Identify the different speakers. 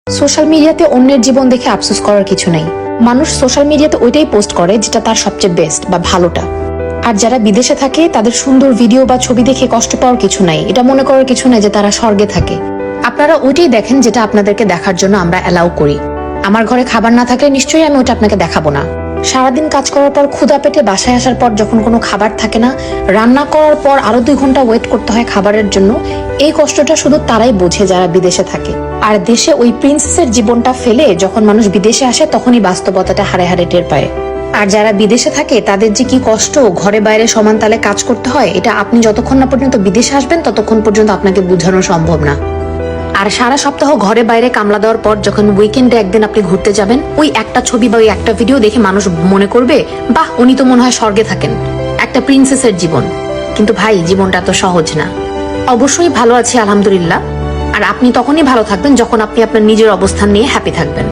Speaker 1: Social মিডিয়াতে অন্যের জীবন দেখে আফসোস করার কিছু নেই। মানুষ সোশ্যাল মিডিয়াতে ওইটাই পোস্ট করে যেটা তার সবচেয়ে বেস্ট বা ভালোটা। আর যারা বিদেশে থাকে তাদের সুন্দর ভিডিও বা ছবি দেখে কষ্ট পাওয়ার কিছু নাই, এটা মনে করার কিছু নাই যে তারা স্বর্গে থাকে। আপনারা ওইটাই দেখেন যেটা আপনাদেরকে দেখার জন্য আমরা অ্যালাউ করি। আমার ঘরে খাবার না থাকলে নিশ্চয়ই আমি ওটা আপনাকে দেখাবো না। সারাদিন কাজ করার পর ক্ষুধা পেটে বাসায় আসার পর যখন কোনো খাবার থাকে না, রান্না করার পর আরো 2 ঘন্টা ওয়েট করতে হয় খাবারের জন্য, এই কষ্টটা শুধু তারাই বোঝে যারা বিদেশে থাকে। আর দেশে ওই প্রিন্সেসের জীবনটা ফেলে যখন মানুষ বিদেশে আসে তখনই বাস্তবতাটা হাড়ে হাড়ে টের পায়। আর যারা বিদেশে থাকে তাদের যে কি কষ্ট, ঘরে বাইরে সমান তালে কাজ করতে হয়, এটা আপনি যতক্ষণ না পর্যন্ত বিদেশে আসবেন ততক্ষণ পর্যন্ত আপনাকে বোঝানো সম্ভব না। আর সারা সপ্তাহ ঘরে বাইরে কামলা দেওয়ার পর যখন উইকেন্ডে একদিন আপনি ঘুরতে যাবেন, ওই একটা ছবি বা ওই একটা ভিডিও দেখে মানুষ মনে করবে, বাহ, উনি তো মনে হয় স্বর্গে থাকেন, একটা প্রিন্সেসের জীবন। কিন্তু ভাই, জীবনটা তো সহজ না। অবশ্যই ভালো আছি আলহামদুলিল্লাহ। আর আপনি তখনই ভালো থাকবেন যখন আপনি আপনার নিজের অবস্থান নিয়ে হ্যাপি থাকবেন।